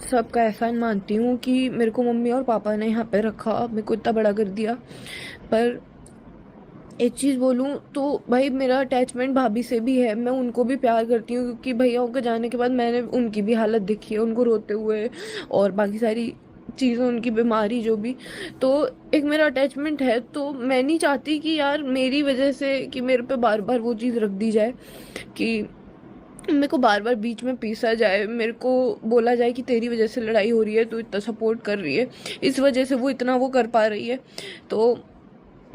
सबका एहसान मानती हूँ कि मेरे को मम्मी और पापा ने यहाँ पे रखा, मेरे को इतना बड़ा कर दिया। पर एक चीज़ बोलूँ तो भाई मेरा अटैचमेंट भाभी से भी है, मैं उनको भी प्यार करती हूँ क्योंकि भैया के जाने के बाद मैंने उनकी भी हालत देखी है, उनको रोते हुए और बाकी सारी चीज़ें, उनकी बीमारी जो भी। तो एक मेरा अटैचमेंट है, तो मैं नहीं चाहती कि यार मेरी वजह से कि मेरे पे बार बार वो चीज़ रख दी जाए कि मेरे को बार बार बीच में पीसा जाए, मेरे को बोला जाए कि तेरी वजह से लड़ाई हो रही है, तू इतना सपोर्ट कर रही है, इस वजह से वो इतना वो कर पा रही है। तो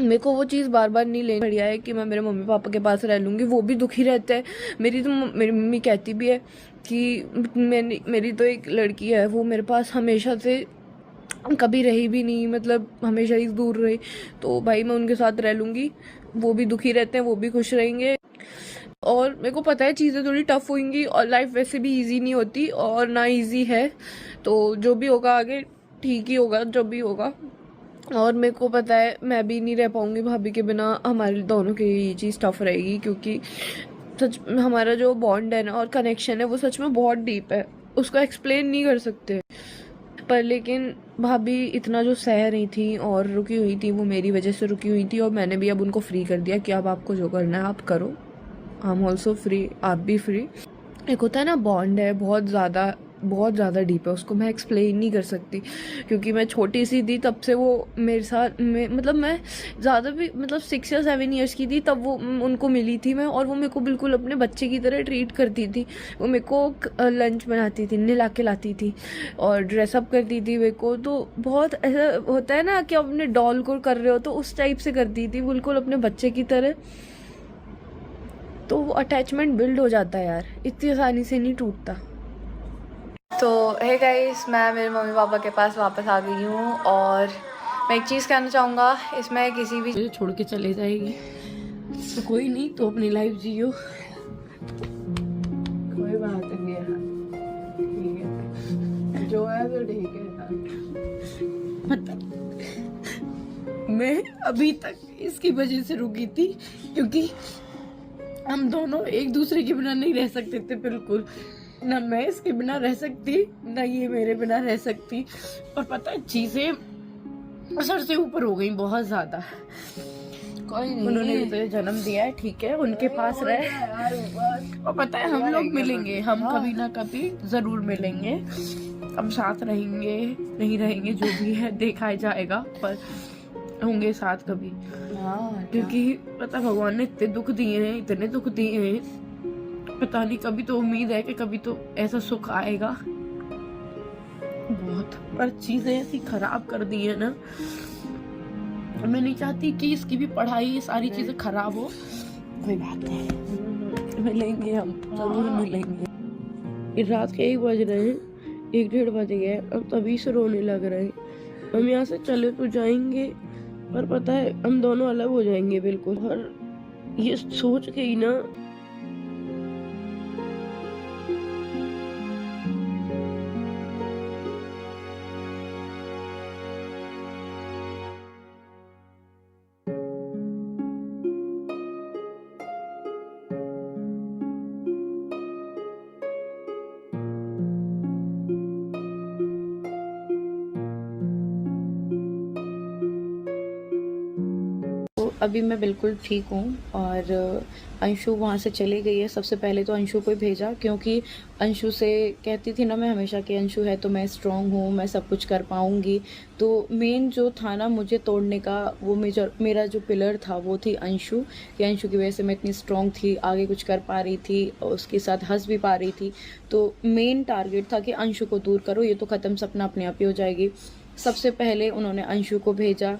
मेरे को वो चीज़ बार बार नहीं लेनी। बढ़िया है कि मैं मेरे मम्मी पापा के पास रह लूँगी, वो भी दुखी रहते हैं। मेरी मम्मी कहती भी है कि मेरी तो एक लड़की है, वो मेरे पास हमेशा से कभी रही भी नहीं, मतलब हमेशा ही दूर रही। तो भाई मैं उनके साथ रह लूँगी, वो भी दुखी रहते हैं, वो भी खुश रहेंगे। और मेरे को पता है चीज़ें थोड़ी टफ होंगी और लाइफ वैसे भी इजी नहीं होती और ना इजी है। तो जो भी होगा आगे ठीक ही होगा, जो भी होगा। और मेरे को पता है मैं भी नहीं रह पाऊंगी भाभी के बिना, हमारे दोनों की ये चीज़ टफ रहेगी क्योंकि सच हमारा जो बॉन्ड है ना और कनेक्शन है वो सच में बहुत डीप है, उसको एक्सप्लेन नहीं कर सकते। पर लेकिन भाभी इतना जो सह रही थी और रुकी हुई थी, वो मेरी वजह से रुकी हुई थी और मैंने भी अब उनको फ्री कर दिया कि अब आपको जो करना है आप करो, आई एम ऑल्सो फ्री, आप भी फ्री। एक होता है ना बॉन्ड है बहुत ज़्यादा डीप है, उसको मैं एक्सप्लेन नहीं कर सकती क्योंकि मैं छोटी सी थी तब से वो मेरे साथ में, मतलब मैं ज़्यादा भी मतलब 6 या 7 ईयर्स की थी तब वो उनको मिली थी मैं, और वो मेरे को बिल्कुल अपने बच्चे की तरह ट्रीट करती थी। वो मेरे को लंच बनाती थी, नहला के लाती थी और ड्रेसअप करती थी मेरे को। तो बहुत ऐसा होता है ना कि अपने डॉल को कर रहे हो, तो उस टाइप से करती थी बिल्कुल अपने बच्चे की तरह। तो वो अटैचमेंट बिल्ड हो जाता है यार, इतनी आसानी से नहीं टूटता। तो है गाइस, मैं मेरे मम्मी पापा के पास वापस आ गई हूँ और मैं एक चीज़ कहना चाहूँगा, इसमें किसी भी मुझे छोड़ के चले जाएगी तो कोई नहीं, तो अपनी लाइफ जियो, कोई बात नहीं है, ठीक है जो है तो ठीक है। मतलब मैं अभी तक इसकी वजह से रुकी थी क्योंकि हम दोनों एक दूसरे के बिना नहीं रह सकते थे बिल्कुल, ना मैं इसके बिना रह सकती ना ये मेरे बिना रह सकती। और पता है चीजें सर से ऊपर हो गई बहुत ज्यादा। कोई नहीं, उन्होंने भी तो जन्म दिया है, ठीक है, उनके पास रहे। और पता है हम लोग मिलेंगे, हम कभी ना कभी जरूर मिलेंगे, हम साथ रहेंगे नहीं रहेंगे जो भी है देखा जाएगा, पर होंगे साथ कभी। क्योंकि पता भगवान ने इतने दुख दिए हैं, इतने दुख दिए हैं, पता नहीं, कभी तो उम्मीद है कि कभी तो ऐसा सुख आएगा बहुत। पर चीजें ऐसी खराब कर दी है ना, मैं नहीं चाहती कि इसकी भी पढ़ाई, ये सारी चीजें खराब हो। कोई बात नहीं, मिलेंगे, हम जरूर मिलेंगे। रात के 1 बज रहे हैं, 1 डेढ़ बज गए, अब तभी से रोने लग रहे हैं। हम यहाँ से चले तो जाएंगे पर पता है हम दोनों अलग हो जाएंगे बिल्कुल। और ये सोच के ही ना अभी मैं बिल्कुल ठीक हूँ। और अंशु वहाँ से चली गई है। सबसे पहले तो अंशु को ही भेजा क्योंकि अंशु से कहती थी ना मैं हमेशा कि अंशु है तो मैं स्ट्रांग हूँ, मैं सब कुछ कर पाऊँगी। तो मेन जो था ना मुझे तोड़ने का, वो मेरा जो पिलर था वो थी अंशु, कि अंशु की वजह से मैं इतनी स्ट्रांग थी, आगे कुछ कर पा रही थी और उसके साथ हंस भी पा रही थी। तो मेन टारगेट था कि अंशु को दूर करो, ये तो ख़त्म, सपना अपने आप ही हो जाएगी। सबसे पहले उन्होंने अंशु को भेजा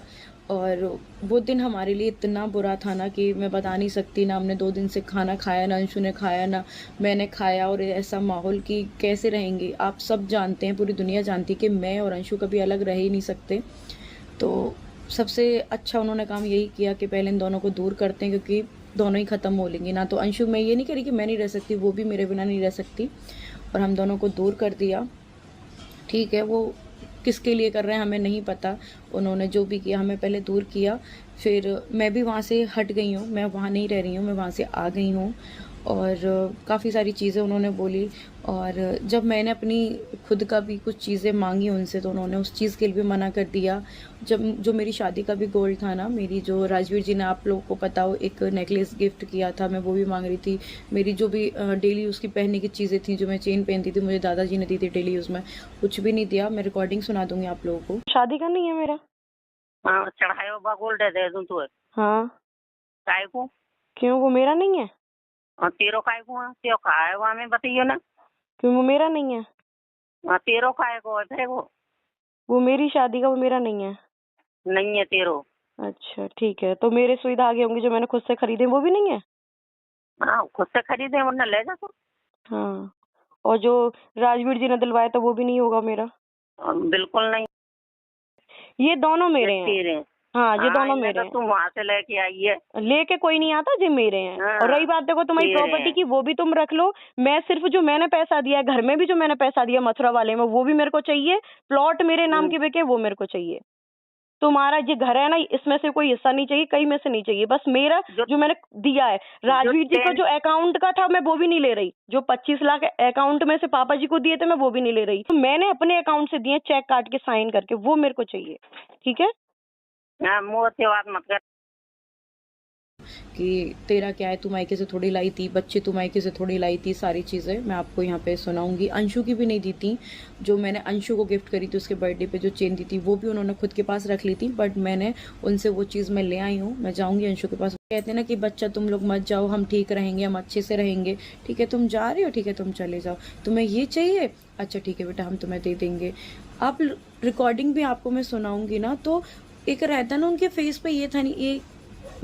और वो दिन हमारे लिए इतना बुरा था ना कि मैं बता नहीं सकती। ना हमने 2 दिन से खाना खाया, ना अंशु ने खाया, ना मैंने खाया। और ऐसा माहौल कि कैसे रहेंगे, आप सब जानते हैं, पूरी दुनिया जानती है कि मैं और अंशु कभी अलग रह ही नहीं सकते। तो सबसे अच्छा उन्होंने काम यही किया कि पहले इन दोनों को दूर करते हैं क्योंकि दोनों ही ख़त्म हो लेंगी। ना तो अंशु, मैं ये नहीं कह रही कि मैं नहीं रह सकती, वो भी मेरे बिना नहीं रह सकती, और हम दोनों को दूर कर दिया। ठीक है, वो किसके लिए कर रहे हैं हमें नहीं पता, उन्होंने जो भी किया हमें पहले दूर किया। फिर मैं भी वहाँ से हट गई हूँ, मैं वहाँ नहीं रह रही हूँ, मैं वहाँ से आ गई हूँ। और काफ़ी सारी चीज़ें उन्होंने बोली। और जब मैंने अपनी खुद का भी कुछ चीज़ें मांगी उनसे तो उन्होंने उस चीज़ के लिए भी मना कर दिया। जब जो मेरी शादी का भी गोल्ड था ना, मेरी जो राजवीर जी ने आप लोगों को पता हो एक नेकलेस गिफ्ट किया था, मैं वो भी मांग रही थी। मेरी जो भी डेली यूज़ की पहनने की चीज़ें थी, जो मैं चेन पहनती थी, मुझे दादाजी ने दी थी डेली यूज़ में, कुछ भी नहीं दिया। मैं रिकॉर्डिंग सुना दूंगी आप लोगों को। शादी का नहीं है मेरा। हाँ चढ़ायो बा गोल्ड दे दूं तू हाँ, काय को क्यों वो मेरा नहीं है? तेरो काय को त्यो काय वो हमें बताइयो ना क्यों वो मेरा नहीं है? तेरो काय को है वो मेरी शादी का, वो मेरा नहीं है। नहीं है तेरो। अच्छा ठीक है, तो मेरे सुई धागे होंगे जो मैंने खुद से खरीदे, वो भी नहीं है? हाँ खुद से खरीदे वरना ले जा तू। हाँ, और जो राजवीर जी ने दिलवाया था वो भी नहीं होगा मेरा? बिल्कुल नहीं। ये दोनों ये मेरे हैं। तेरे हाँ, ये दोनों इनमें मेरे तो हैं। तुम वहां से लेके आई है। लेके कोई नहीं आता, ये मेरे हैं। हाँ और रही बात देखो तुम्हारी तेरे प्रॉपर्टी हैं। की, वो भी तुम रख लो। मैं सिर्फ जो मैंने पैसा दिया है, घर में भी जो मैंने पैसा दिया मथुरा वाले में, वो भी मेरे को चाहिए। प्लॉट मेरे नाम के बिके, वो मेरे को चाहिए। तुम्हारा ये घर है ना, इसमें से कोई हिस्सा नहीं चाहिए, कहीं में से नहीं चाहिए, बस मेरा जो जो मैंने दिया है। राजवीर जी को तेल जो अकाउंट का था मैं वो भी नहीं ले रही। जो 25 लाख अकाउंट में से पापा जी को दिए थे मैं वो भी नहीं ले रही। तो मैंने अपने अकाउंट से दिए, चेक काट के साइन करके, वो मेरे को चाहिए। ठीक है, मुँह से बात मत कर। कि तेरा क्या है, तू मायके से थोड़ी लाई थी, बच्चे तू मायके से थोड़ी लाई थी, सारी चीज़ें मैं आपको यहाँ पे सुनाऊंगी। अंशु की भी नहीं दी थी। जो मैंने अंशु को गिफ्ट करी थी उसके बर्थडे पे जो चेन दी थी वो भी उन्होंने खुद के पास रख ली थी, बट मैंने उनसे वो चीज़ मैं ले आई हूँ। मैं जाऊँगी अंशु के पास। कहते हैं ना कि बच्चा तुम लोग मत जाओ, हम ठीक रहेंगे, हम अच्छे से रहेंगे। ठीक है तुम जा रहे हो, ठीक है तुम चले जाओ। तुम्हें ये चाहिए, अच्छा ठीक है बेटा हम तुम्हें दे देंगे। आप रिकॉर्डिंग भी आपको मैं सुनाऊंगी ना, तो एक रहता ना उनके फेस पे, ये था नहीं, ये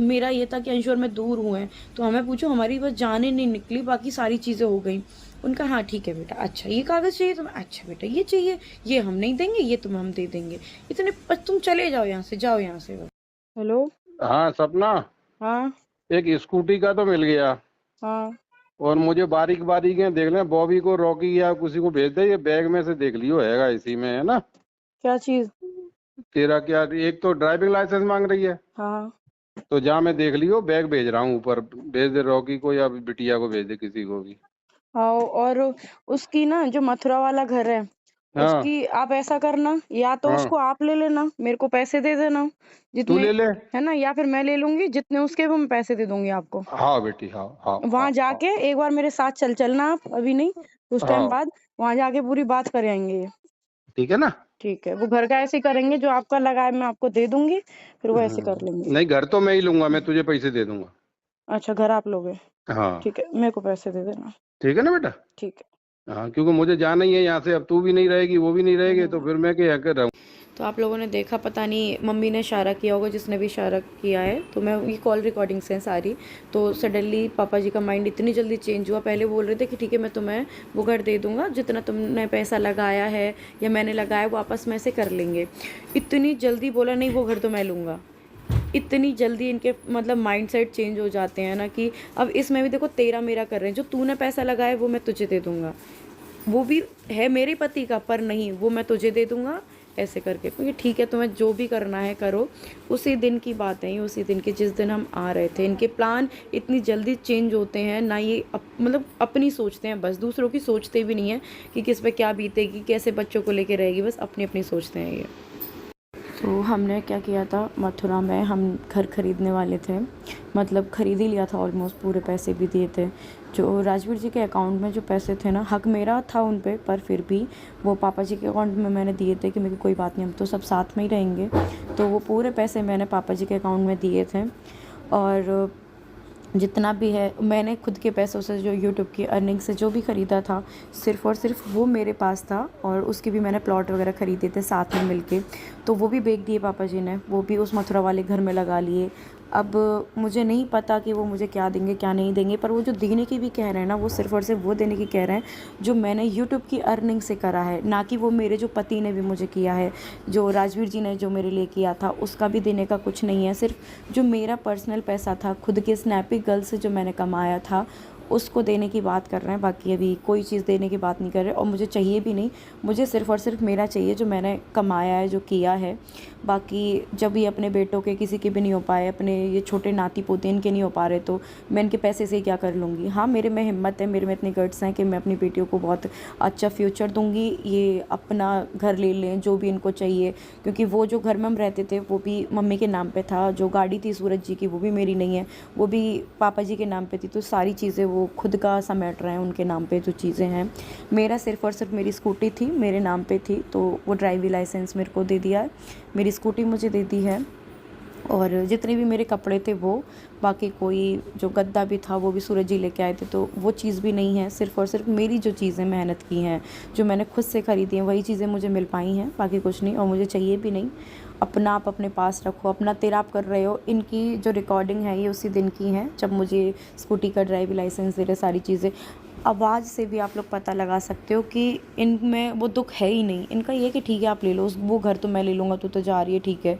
मेरा ये था कि अंशु और मैं दूर हुए हैं, तो हमें पूछो हमारी बस जाने नहीं निकली, बाकी सारी चीज़ें हो गई। उनका हाँ ठीक है बेटा, अच्छा ये कागज़ चाहिए तुम्हें, अच्छा बेटा ये चाहिए, ये हम नहीं देंगे, ये तुम्हें हम दे देंगे। इतने बस तुम चले जाओ यहाँ से, जाओ यहाँ से। हेलो। हाँ सपना, हाँ। एक स्कूटी का तो मिल गया। हाँ। और मुझे बारीक बारीक है देख ले, बॉबी को रॉकी या किसी को भेज दे, ये बैग में से देख लियो, हैगा इसी में, है ना? क्या चीज़? तेरा क्या, एक तो ड्राइविंग लाइसेंस मांग रही है, हाँ। तो जा मैं देख लियो, बैग भेज रहा हूँ ऊपर, भेज दे रॉकी को या बिटिया को भेज दे, किसी को भी। हाँ, और उसकी ना जो मथुरा वाला घर है, हाँ उसकी आप ऐसा करना, या तो हाँ, उसको आप ले लेना, मेरे को पैसे दे देना तू जितने, ले ले। है ना, या फिर मैं ले लूंगी, जितने उसके वो मैं पैसे दे दूंगी आपको। हाँ बेटी, हाँ हाँ वहां हाँ हाँ जाके एक बार मेरे साथ चलना आप, अभी नहीं, उस टाइम हाँ, बाद वहां जाके पूरी बात कर आएंगे ये। ठीक है ना? ठीक है, वो घर का ऐसे ही करेंगे, जो आपका लगा है मैं आपको दे दूंगी, फिर वो ऐसे कर लेंगे। नहीं, घर तो मैं ही लूंगा, मैं तुझे पैसे दे दूंगा। अच्छा, घर आप लोगे? हाँ ठीक है, मेरे को पैसे दे देना। ठीक है ना बेटा? ठीक हाँ, क्योंकि मुझे जाना ही है यहाँ से, अब तू भी नहीं रहेगी, वो भी नहीं रहेगी, है। तो फिर मैं क्या कर रहा हूँ। तो आप लोगों ने देखा, पता नहीं मम्मी ने इशारा किया होगा, जिसने भी इशारा किया है, तो मैं ये कॉल रिकॉर्डिंग्स हैं सारी। तो सडनली पापा जी का माइंड इतनी जल्दी चेंज हुआ। पहले बोल रहे थे कि ठीक है मैं तुम्हें वो घर दे दूंगा, जितना तुमने पैसा लगाया है या मैंने लगाया वो आपस में से कर लेंगे। इतनी जल्दी बोला नहीं वो घर तो मैं लूँगा। इतनी जल्दी इनके मतलब माइंड सेट चेंज हो जाते हैं ना, कि अब इसमें भी देखो तेरा मेरा कर रहे हैं। जो तूने पैसा लगाया वो मैं तुझे दे दूंगा, वो भी है मेरे पति का, पर नहीं वो मैं तुझे दे दूंगा, ऐसे करके। क्योंकि ठीक है तुम्हें जो भी करना है करो। उसी दिन की बात है, उसी दिन की जिस दिन हम आ रहे थे। इनके प्लान इतनी जल्दी चेंज होते हैं ना, ये मतलब अपनी सोचते हैं बस, दूसरों की सोचते भी नहीं है कि किस पे क्या बीतेगी, कैसे बच्चों को लेके रहेगी, बस अपनी अपनी सोचते हैं ये। तो हमने क्या किया था, मथुरा में हम घर खरीदने वाले थे, मतलब खरीद ही लिया था ऑलमोस्ट, पूरे पैसे भी दिए थे। जो राजवीर जी के अकाउंट में जो पैसे थे ना, हक मेरा था उन पे, पर फिर भी वो पापा जी के अकाउंट में मैंने दिए थे कि मेरे को कोई बात नहीं, हम तो सब साथ में ही रहेंगे। तो वो पूरे पैसे मैंने पापा जी के अकाउंट में दिए थे। और जितना भी है मैंने खुद के पैसों से, जो यूट्यूब की अर्निंग से जो भी ख़रीदा था, सिर्फ़ और सिर्फ वो मेरे पास था। और उसके भी मैंने प्लॉट वगैरह ख़रीदे थे साथ में मिलके, तो वो भी बेच दिए पापा जी ने, वो भी उस मथुरा वाले घर में लगा लिए। अब मुझे नहीं पता कि वो मुझे क्या देंगे क्या नहीं देंगे, पर वो जो देने की भी कह रहे हैं ना, वो सिर्फ़ और सिर्फ वो देने की कह रहे हैं जो मैंने यूट्यूब की अर्निंग से करा है, ना कि वो मेरे जो पति ने भी मुझे किया है, जो राजवीर जी ने जो मेरे लिए किया था उसका भी देने का कुछ नहीं है। सिर्फ जो मेरा पर्सनल पैसा था, खुद के स्नैपी गर्ल से जो मैंने कमाया था, उसको देने की बात कर रहे हैं, बाकी अभी कोई चीज़ देने की बात नहीं कर रहे और मुझे चाहिए भी नहीं। मुझे सिर्फ़ और सिर्फ मेरा चाहिए जो मैंने कमाया है, जो किया है। बाकी जब ये अपने बेटों के किसी के भी नहीं हो पाए, अपने ये छोटे नाती पोते इनके नहीं हो पा रहे, तो मैं इनके पैसे से क्या कर लूँगी। हाँ, मेरे में हिम्मत है, मेरे में इतनी गट्स हैं कि मैं अपनी बेटियों को बहुत अच्छा फ्यूचर दूँगी, ये अपना घर ले लें जो भी इनको चाहिए। क्योंकि वो जो घर में हम रहते थे वो भी मम्मी के नाम पे था, जो गाड़ी थी सूरज जी की वो भी मेरी नहीं है, वो भी पापा जी के नाम पे थी। तो सारी चीज़ें वो खुद का समेट रहे हैं, उनके नाम पे जो चीज़ें हैं। मेरा सिर्फ़ और सिर्फ मेरी स्कूटी थी, मेरे नाम पे थी, तो वो ड्राइविंग लाइसेंस मेरे को दे दिया है, मेरी स्कूटी मुझे दे दी है, और जितने भी मेरे कपड़े थे वो, बाकी कोई जो गद्दा भी था वो भी सूरज जी लेके आए थे, तो वो चीज़ भी नहीं है। सिर्फ़ और सिर्फ मेरी जो चीज़ें मेहनत की हैं, जो मैंने खुद से ख़रीदी हैं, वही चीज़ें मुझे मिल पाई हैं, बाकी कुछ नहीं, और मुझे चाहिए भी नहीं। अपना आप अपने पास रखो, अपना तेरा आप कर रहे हो। इनकी जो रिकॉर्डिंग है ये उसी दिन की हैं जब मुझे स्कूटी का ड्राइविंग लाइसेंस दे रहे, सारी चीज़ें। आवाज़ से भी आप लोग पता लगा सकते हो कि इनमें वो दुख है ही नहीं। इनका ये कि ठीक है आप ले लो, वो घर तो मैं ले लूँगा, तू तो जा रही है, ठीक है।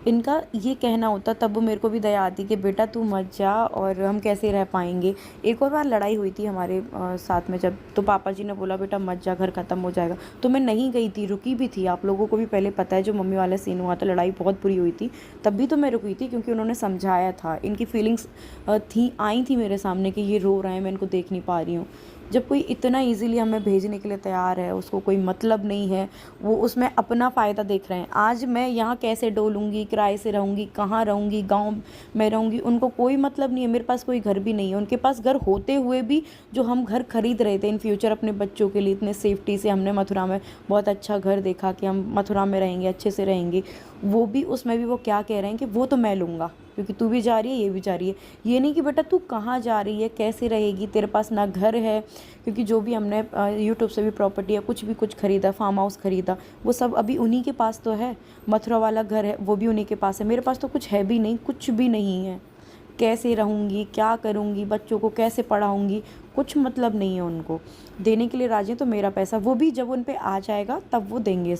इनका ये कहना होता, तब वो मेरे को भी दया आती कि बेटा तू मत जा, और हम कैसे रह पाएंगे। एक और बार लड़ाई हुई थी हमारे साथ में जब, तो पापा जी ने बोला बेटा मत जा, घर ख़त्म हो जाएगा, तो मैं नहीं गई थी, रुकी भी थी। आप लोगों को भी पहले पता है जो मम्मी वाला सीन हुआ था, लड़ाई बहुत बुरी हुई थी, तब भी तो मैं रुकी थी क्योंकि उन्होंने समझाया था। इनकी फीलिंग्स आई थी मेरे सामने कि ये रो रहे हैं, मैं इनको देख नहीं पा रही हूँ। जब कोई इतना इजीली हमें भेजने के लिए तैयार है, उसको कोई मतलब नहीं है, वो उसमें अपना फ़ायदा देख रहे हैं। आज मैं यहाँ कैसे डोलूँगी, किराए से रहूँगी, कहाँ रहूँगी, गांव में रहूँगी, उनको कोई मतलब नहीं है। मेरे पास कोई घर भी नहीं है, उनके पास घर होते हुए भी जो हम घर खरीद रहे थे इन फ्यूचर अपने बच्चों के लिए, इतने सेफ्टी से हमने मथुरा में बहुत अच्छा घर देखा कि हम मथुरा में रहेंगे, अच्छे से रहेंगे, वो भी उसमें भी वो क्या कह रहे हैं कि वो तो मैं लूँगा क्योंकि तू भी जा रही है, ये भी जा रही है। ये नहीं कि बेटा तू कहाँ जा रही है, कैसे रहेगी, तेरे पास ना घर है। क्योंकि जो भी हमने यूट्यूब से भी प्रॉपर्टी या कुछ भी कुछ ख़रीदा, फार्म हाउस ख़रीदा, वो सब अभी उन्हीं के पास तो है। मथुरा वाला घर है वो भी उन्हीं के पास है, मेरे पास तो कुछ है भी नहीं, कुछ भी नहीं है। कैसे रहूँगी, क्या करूँगी, बच्चों को कैसे पढ़ाऊँगी, कुछ मतलब नहीं है उनको। देने के लिए राजी हैं तो मेरा पैसा वो भी जब उन पे आ जाएगा तब वो देंगे।